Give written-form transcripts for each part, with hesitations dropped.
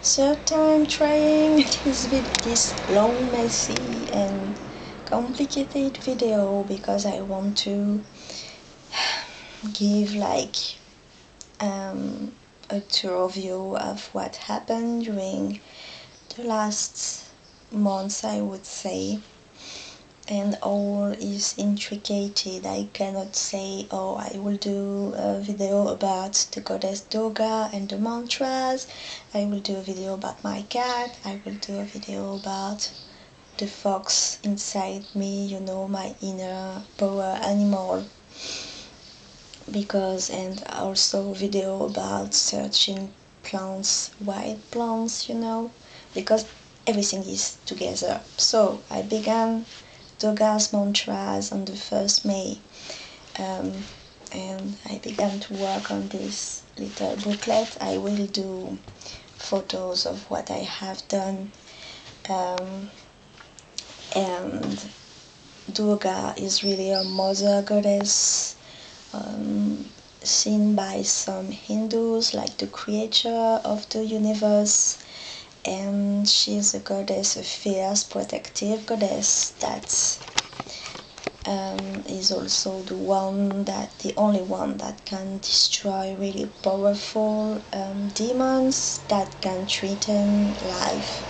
third time trying this long, messy and complicated video because I want to give a tour view of what happened during the last months, I would say, and all is intricate. I cannot say, oh, I will do a video about the goddess Durga and the mantras, I will do a video about my cat, I will do a video about the fox inside me, you know, my inner power animal, because, and also video about searching plants, wild plants, you know, because everything is together. So I began Durga's mantras on the 1st May, and I began to work on this little booklet. I will do photos of what I have done, and Durga is really a mother goddess, seen by some Hindus like the creator of the universe, and she is a goddess, a fierce, protective goddess that is also the only one that can destroy really powerful demons that can threaten life.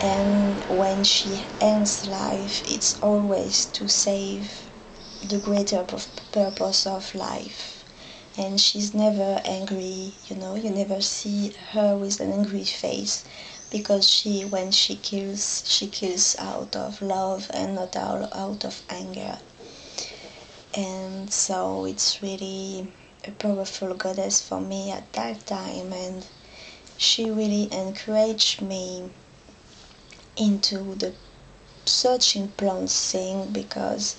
And when she ends life, it's always to save the greater purpose of life. And she's never angry, you know, you never see her with an angry face, because when she kills out of love and not out of anger. And so it's really a powerful goddess for me at that time, and she really encouraged me into the searching plants thing, because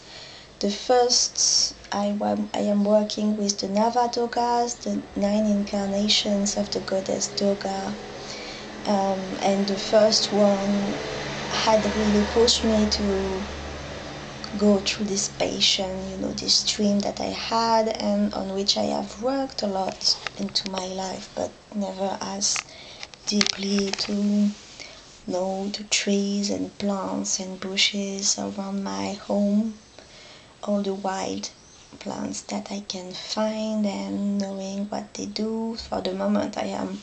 the first I am working with the Navadurgas, the 9 incarnations of the goddess Durga, and the first one had really pushed me to go through this passion, you know, this dream that I had and on which I have worked a lot into my life, but never as deeply, to know the trees and plants and bushes around my home, all the wild plants that I can find, and knowing what they do. For the moment I am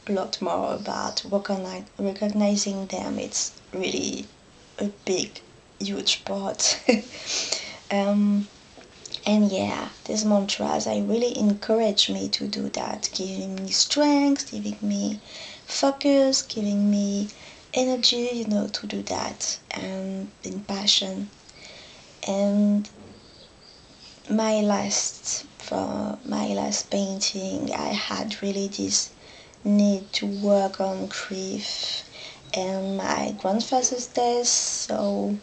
a lot more about recognizing them. It's really a big, huge part. um, and yeah, these mantras, I really encourage me to do that, giving me strength, giving me focus, giving me energy, you know, to do that, and in passion. And for my last painting, I had really this need to work on grief and my grandfather's death, so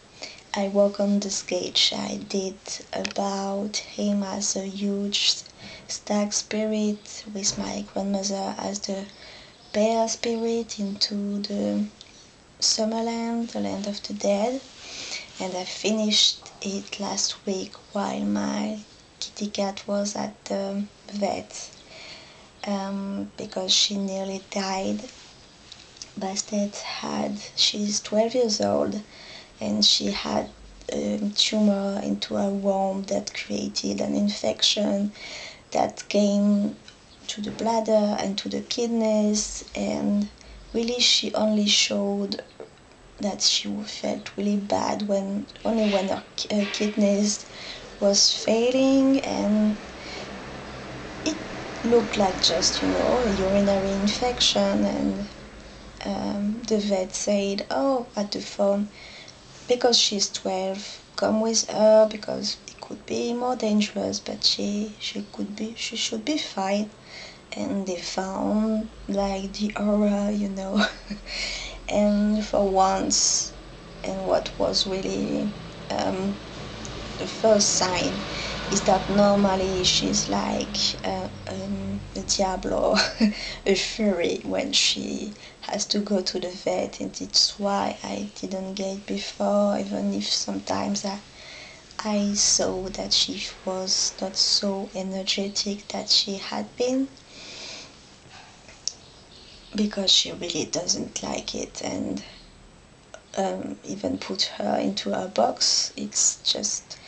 I work on the sketch I did about him as a huge stag spirit, with my grandmother as the bear spirit, into the Summerland, the land of the dead. And I finished it last week while my kitty cat was at the vet, because she nearly died. She's 12 years old, and she had a tumor into her womb that created an infection that came to the bladder and to the kidneys, and really she only showed that she felt really bad when her kidneys was failing, and it looked like just, you know, a urinary infection. And the vet said, oh, at the phone, because she's 12, come with her, because it could be more dangerous, but she should be fine. And they found like the aura, you know. And for once, and what was really the first sign is that normally she's like a diablo, a fairy, when she has to go to the vet. And it's why I didn't get before, even if sometimes I saw that she was not so energetic that she had been. because she really doesn't like it, and even put her into a box. It's just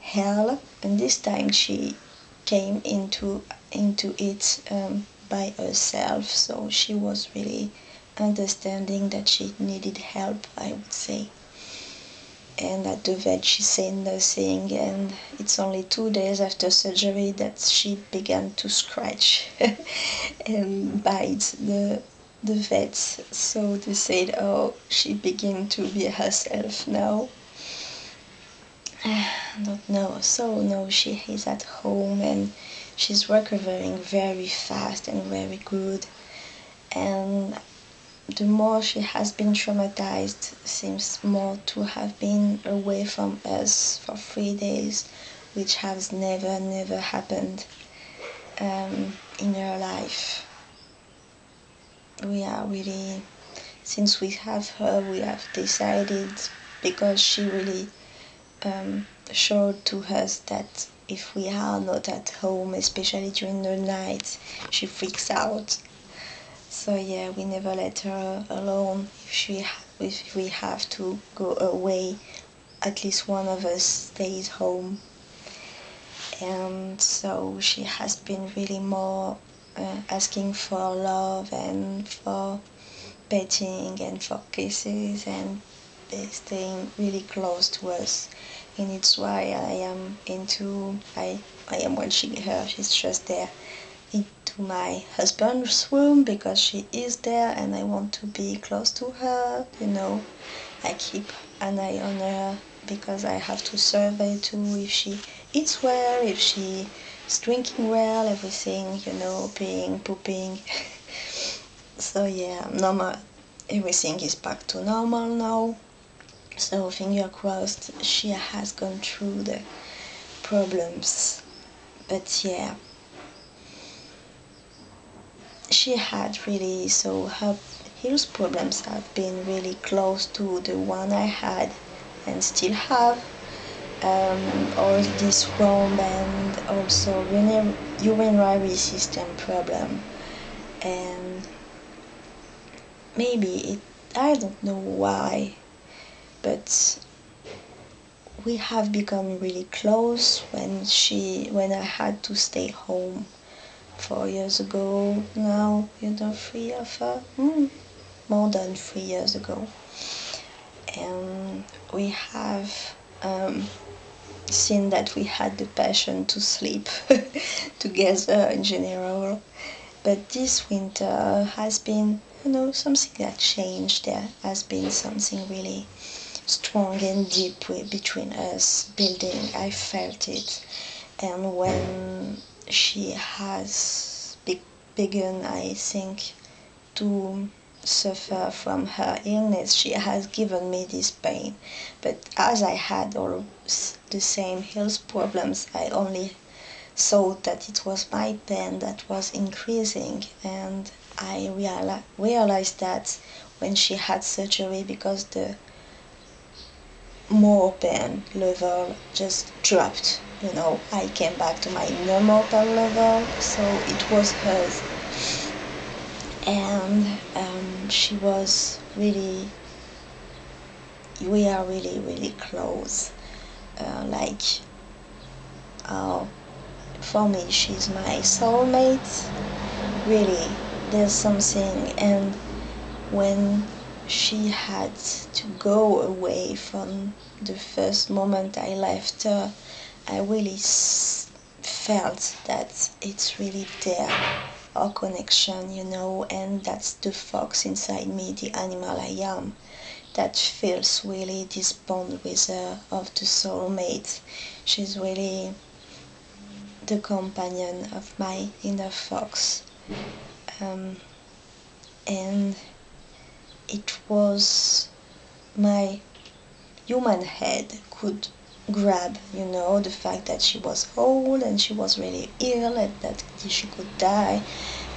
hell. And this time she came into it by herself, so she was really understanding that she needed help, I would say. And at the vet she said nothing, and it's only 2 days after surgery that she began to scratch and bite the vets. So they said, oh, she began to be herself now. I don't know. So now she is at home and she's recovering very fast and very good. And the more she has been traumatized, seems more to have been away from us for 3 days, which has never happened in her life. We are really, since we have her, we have decided, because she really showed to us that if we are not at home, especially during the night, she freaks out. So yeah, we never let her alone. If we have to go away, at least one of us stays home. And so she has been really more asking for love and for petting and for kisses and staying really close to us. And it's why I am watching her. She's just there into my husband's room because she is there and I want to be close to her, you know. I keep an eye on her because I have to survey too if she eats well, if she is drinking well, everything, you know, peeing, pooping. So yeah, normal, everything is back to normal now. So finger crossed she has gone through the problems. But yeah, she had really, so her health problems have been really close to the one I had and still have. All this wrong and also urinary system problem. And maybe I don't know why, but we have become really close when I had to stay home 4 years ago now, more than 3 years ago. And we have seen that we had the passion to sleep together in general. But this winter has been, something that changed. There has been something really strong and deep between us building. I felt it. And when she has begun, I think, to suffer from her illness, she has given me this pain. But as I had all the same health problems, I only thought that it was my pain that was increasing. And I realized that when she had surgery, because the more pain level just dropped. I came back to my normal pain level, so it was hers. And she was really, we are really close. For me, she's my soulmate. Really, there's something. And when she had to go away from the first moment I left her, I really felt that it's really there, our connection, and that's the fox inside me, the animal I am, that feels really this bond with her of the soulmate. She's really the companion of my inner fox. And it was my human head could grab, the fact that she was old and she was really ill and that she could die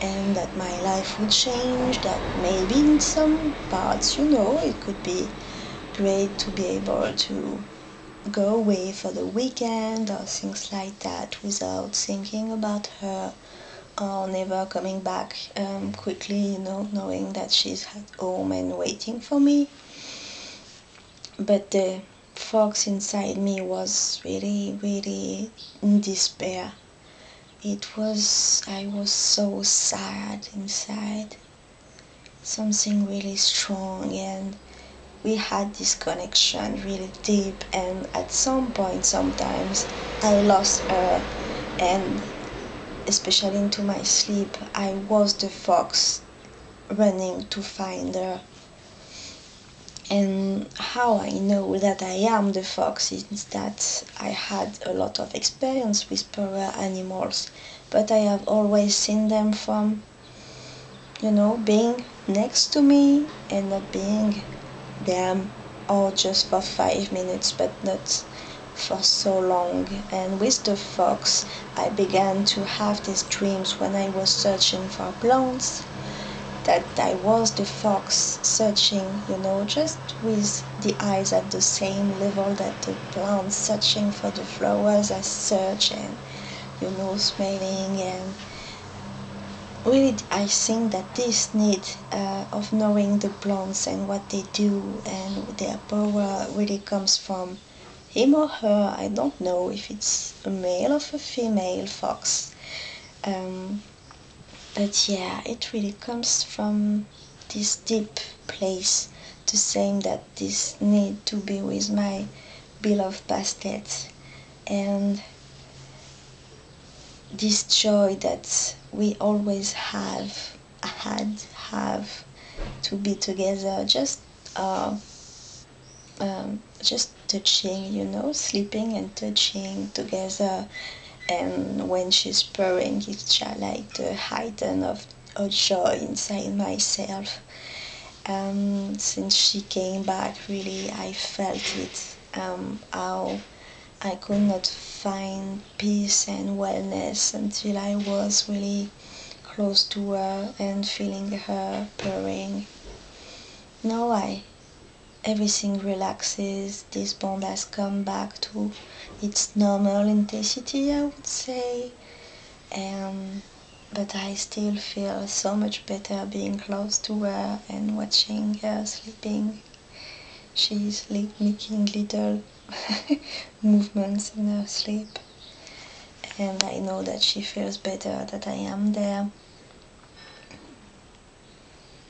and that my life would change, that maybe in some parts, it could be great to be able to go away for the weekend or things like that without thinking about her or never coming back quickly, knowing that she's at home and waiting for me. But the fox inside me was really, really in despair. I was so sad inside, something really strong, and we had this connection really deep. And at some point, sometimes I lost her, and especially into my sleep, I was the fox running to find her. And how I know that I am the fox is that I had a lot of experience with power animals, but I have always seen them from, being next to me and not being them, or just for 5 minutes, but not for so long. And with the fox, I began to have these dreams when I was searching for plants, that I was the fox searching, just with the eyes at the same level that the plants, searching for the flowers I search, and, smelling. And really, I think that this need of knowing the plants and what they do and their power really comes from him or her. I don't know if it's a male or a female fox. But yeah, it really comes from this deep place, to saying that this need to be with my beloved basket, and this joy that we always have to be together, just touching, sleeping and touching together. And when she's purring, it's just like the heighten of a joy inside myself. Since she came back, really, I felt it, how I could not find peace and wellness until I was really close to her and feeling her purring. Now everything relaxes. This bond has come back to its normal intensity, I would say. But I still feel so much better being close to her and watching her sleeping. She's making little movements in her sleep, and I know that she feels better that I am there.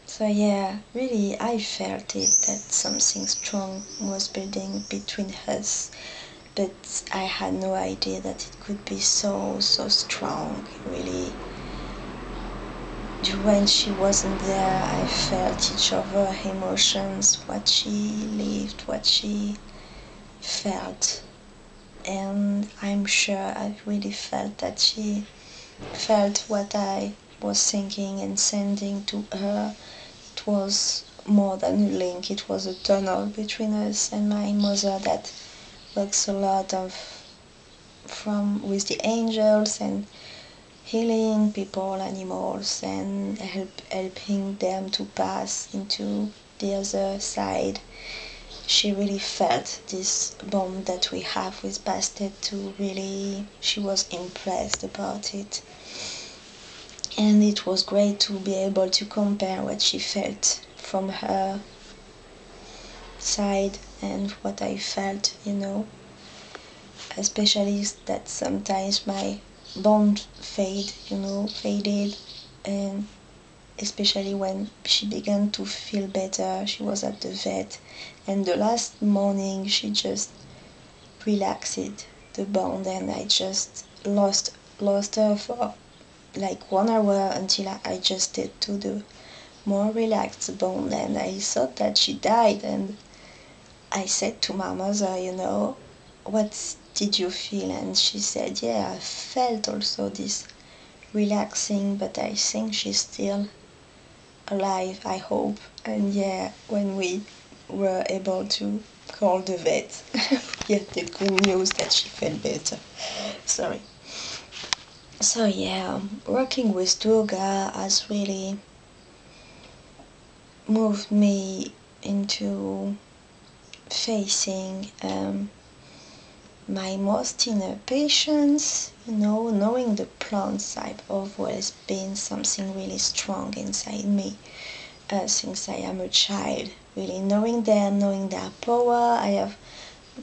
So yeah, really, I felt it, that something strong was building between us, but I had no idea that it could be so strong. Really, when she wasn't there, I felt each of her emotions, what she lived, what she felt. And I'm sure I really felt that she felt what I was thinking and sending to her. It was more than a link, it was a tunnel between us and my mother that works a lot with the angels and healing people, animals, and helping them to pass into the other side. She really felt this bond that we have with Bastet too. Really, she was impressed about it. And it was great to be able to compare what she felt from her side and what I felt, especially that sometimes my bond faded, and especially when she began to feel better. She was at the vet, and the last morning she just relaxed the bond, and I just lost her for like 1 hour until I adjusted to the more relaxed bond, and I thought that she died. And I said to my mother, what did you feel? And she said, yeah, I felt also this relaxing, but I think she's still alive, I hope. And yeah, when we were able to call the vet, get the good news that she felt better. Sorry. So yeah, working with Durga has really moved me into facing my most inner patience, knowing the plants. I've always been something really strong inside me since I am a child. Really knowing them, knowing their power. I have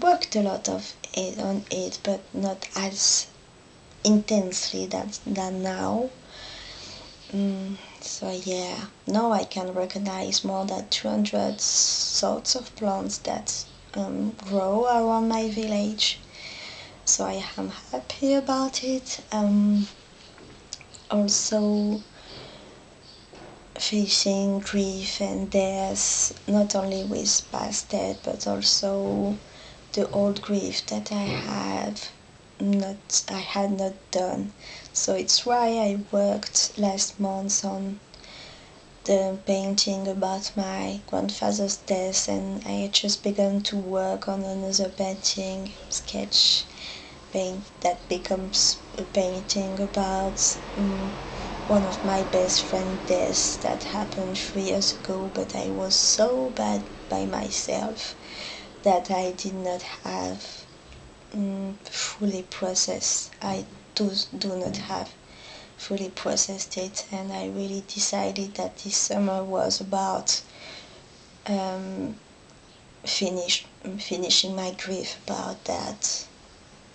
worked a lot on it, but not as intensely than now. So yeah, now I can recognize more than 200 sorts of plants that grow around my village. So I am happy about it. Also facing grief and death, not only with past death, but also the old grief that I had not done. So it's why I worked last month on the painting about my grandfather's death, and I just began to work on another painting, sketch paint that becomes a painting about one of my best friend's deaths that happened 3 years ago, but I was so bad by myself that I did not have fully processed. I do not have fully processed it, and I really decided that this summer was about finishing my grief about that.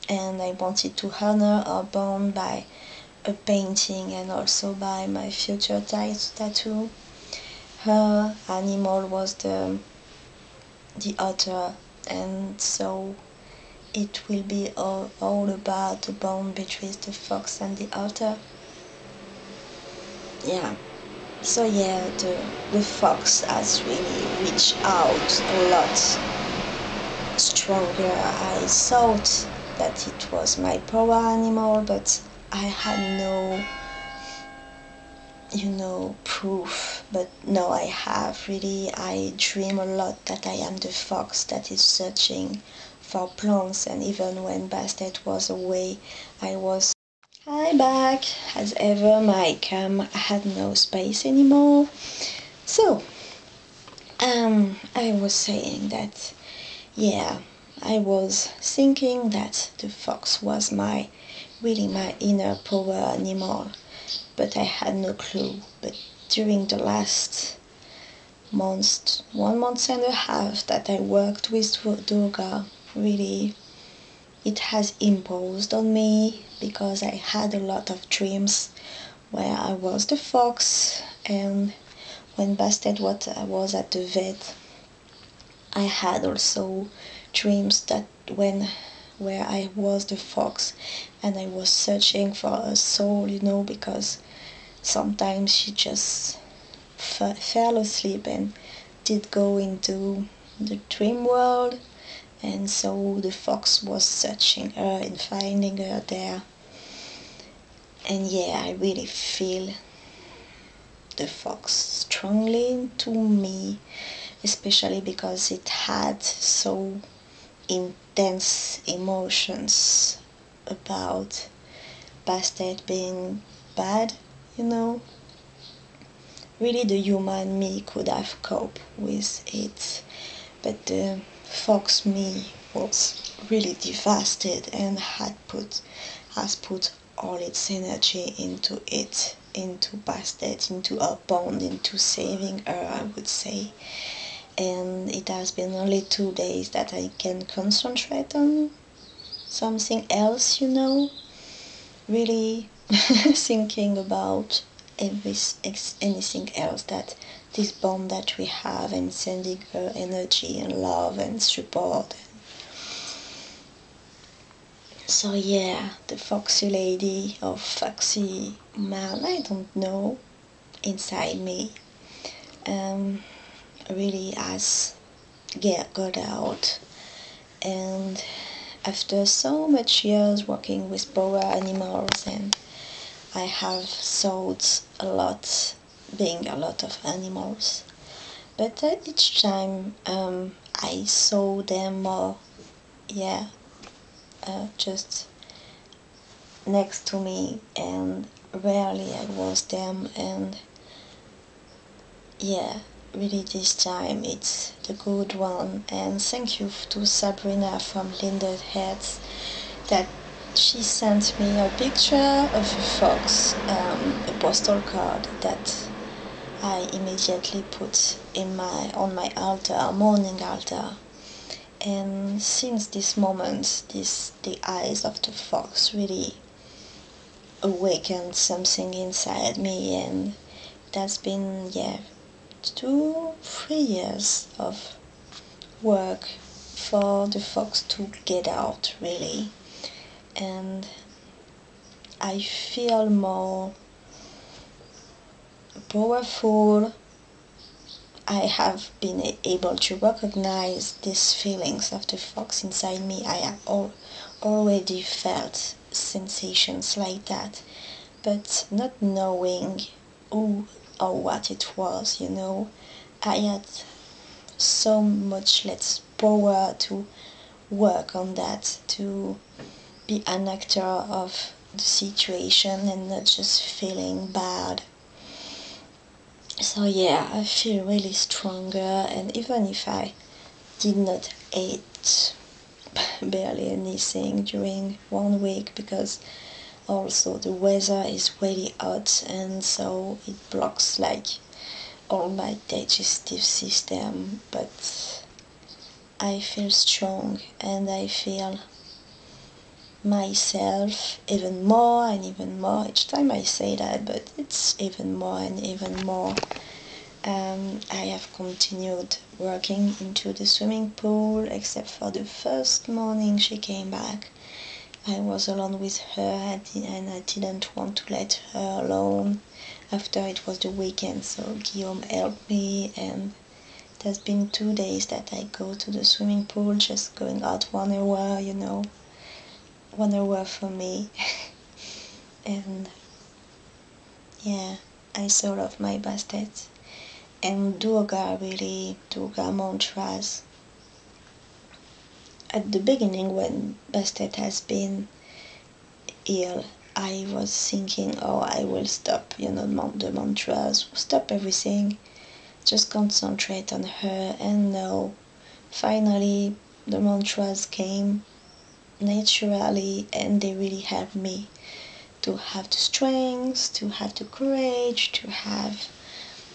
And I wanted to honor our bond by a painting and also by my future tattoo. Her animal was the otter, and so it will be all about the bond between the fox and the otter. Yeah. So yeah, the fox has really reached out a lot stronger. I thought that it was my power animal, but I had no, proof. But no, I have really. I dream a lot that I am the fox that is searching for plants, and even when Bastet was away, I was. Hi back. As ever, my cam had no space anymore. So, I was saying that, yeah, I was thinking that the fox was really my inner power animal, but I had no clue. But during the last month, 1 month and a half that I worked with Durga, really, it has imposed on me because I had a lot of dreams where I was the fox, and when Bastet was at the vet, I had also dreams that where I was the fox and I was searching for a soul, because sometimes she just fell asleep and did go into the dream world, and so the fox was searching her and finding her there. And yeah, I really feel the fox strongly into me, especially because it had so intense emotions about Bastet being bad, Really the human me could have coped with it, but the fox me was really devastated and has put all its energy into it, into Bastet, into our bond, into saving her, I would say. And it has been only 2 days that I can concentrate on something else, really thinking about anything else that this bond that we have, and sending her energy and love and support. So yeah, the foxy lady or foxy man, I don't know, inside me really has got out. And after so much years working with power animals, and I have thought a lot, being a lot of animals, but each time I saw them more, just next to me, and rarely I was them, and yeah, really this time it's the good one. And thank you to Sabrina from Linded Heads that she sent me a picture of a fox, a postal card that I immediately put on my altar, morning altar. And since this moment, the eyes of the fox really awakened something inside me, and that's been 2-3 years of work for the fox to get out really. And I feel more powerful. I have been able to recognize these feelings of the fox inside me. I have already felt sensations like that, but not knowing who or what it was, I had so much less power to work on that, to be an actor of the situation and not just feeling bad. So I feel really stronger, and even if I did not eat barely anything during 1 week, because also the weather is really hot, and so it blocks like all my digestive system, but I feel strong and I feel myself even more and even more each time I say that, but it's even more and even more. I have continued working into the swimming pool, except for the first morning she came back. I was alone with her and I didn't want to let her alone after it was the weekend, so Guillaume helped me, and it has been 2 days that I go to the swimming pool, just going out 1 hour, 1 hour for me. And I sold off my basket. And Durga mantras. At the beginning, when Bastet has been ill, I was thinking, I will stop, the mantras, stop everything, just concentrate on her. And no, finally, the mantras came naturally, and they really helped me to have the strength, to have the courage, to have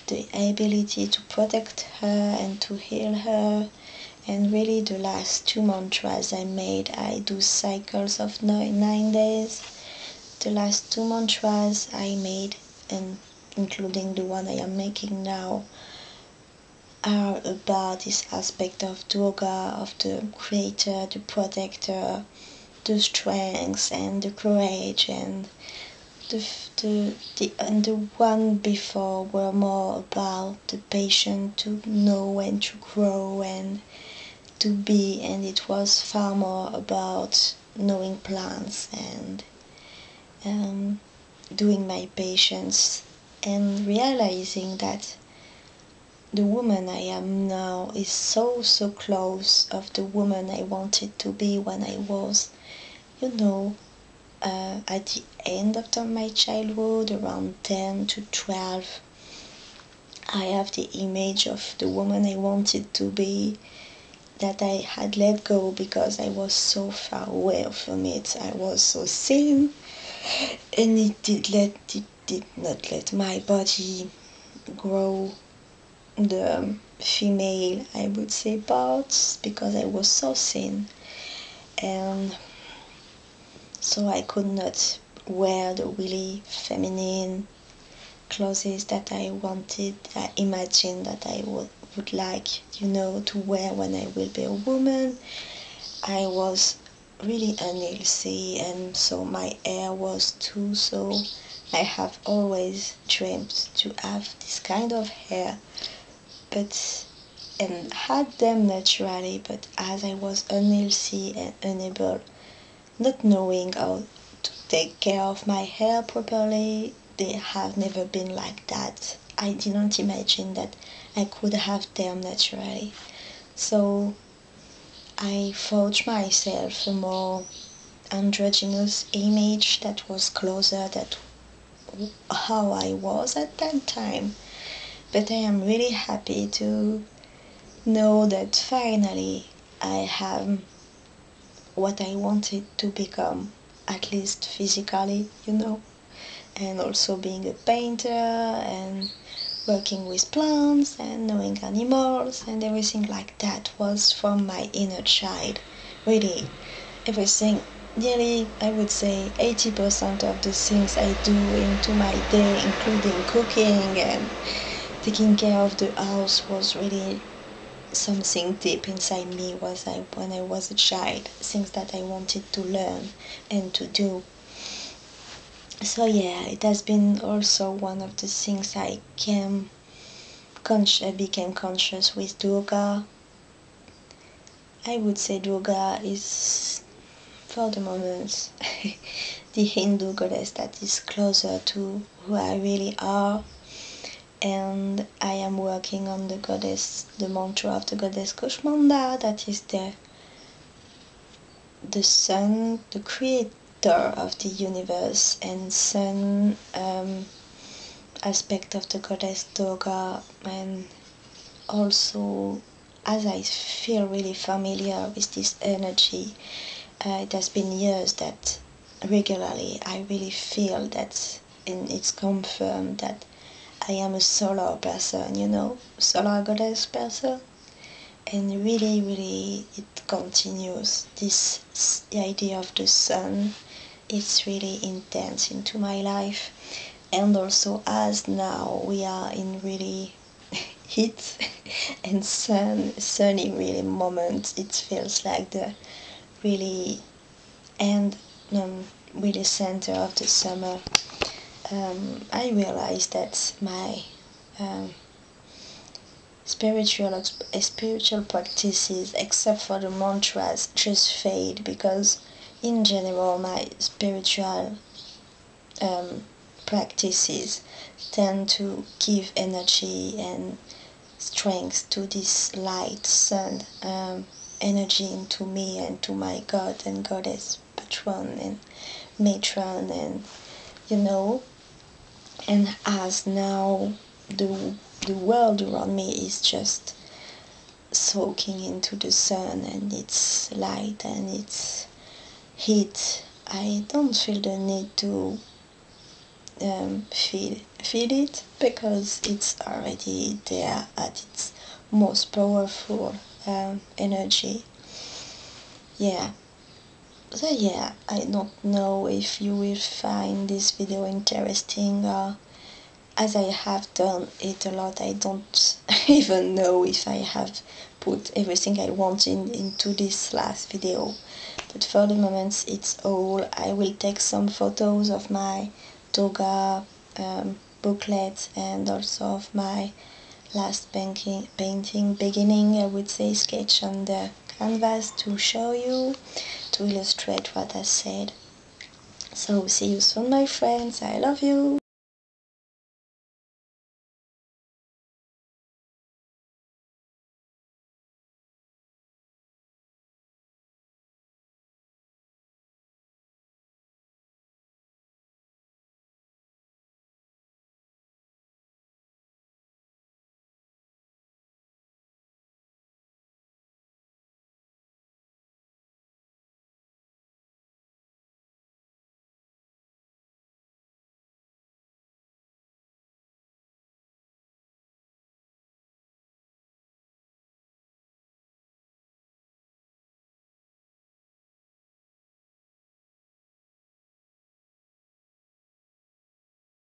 the ability to protect her and to heal her. And really the last 2 mantras I do cycles of 9 days. The last 2 mantras I made, and including the one I am making now, are about this aspect of Durga, of the creator, the protector, the strength and the courage. And the one before were more about the patient to know when to grow and to be, and it was far more about knowing plants and doing my patience and realizing that the woman I am now is so close of the woman I wanted to be when I was, at the end of my childhood, around 10 to 12. I have the image of the woman I wanted to be, that I had let go because I was so far away from it. I was so thin, and it did not let my body grow the female, I would say, parts, because I was so thin. And so I could not wear the really feminine clothes that I wanted. I imagined that I would like, to wear when I will be a woman. I was really unhealthy, and so my hair was too, so I have always dreamed to have this kind of hair, and had them naturally, but as I was unhealthy and unable, not knowing how to take care of my hair properly, they have never been like that. I didn't imagine that I could have them naturally. So I forged myself a more androgynous image that was closer to how I was at that time. but I am really happy to know that finally I have what I wanted to become, at least physically, and also being a painter and working with plants and knowing animals and everything like that was from my inner child. Really, everything, nearly I would say 80% of the things I do into my day, including cooking and taking care of the house, was really something deep inside me when I was a child, things that I wanted to learn and to do. So yeah, it has been also one of the things I became conscious with Durga. I would say Durga is, for the moment, the Hindu goddess that is closer to who I really are. And I am working on the mantra of the goddess Kushmanda, that is the sun, the creator of the universe, and sun aspect of the goddess Durga. And also, as I feel really familiar with this energy, it has been years that regularly I really feel that, and it's confirmed that I am a solar person, solar goddess person. And really, really, it continues. The idea of the sun, it's really intense into my life. And also, as now we are in really heat and sunny really moment, it feels like the really end, really center of the summer. I realized that my um, spiritual practices, except for the mantras, just fade, because in general my spiritual um, practices tend to give energy and strength to this light sun energy into me and to my god and goddess patron and matron, and you know and as now the world around me is just soaking into the sun and its light and its heat, I don't feel the need to feel it, because it's already there at its most powerful energy. Yeah. So yeah, I don't know if you will find this video interesting, or as I have done it a lot, I don't even know if I have put everything I want into this last video. But for the moment, it's all. I will take some photos of my Durga booklet, and also of my last painting beginning, I would say, sketch on the canvas to show you, to illustrate what I said. So see you soon, my friends. I love you.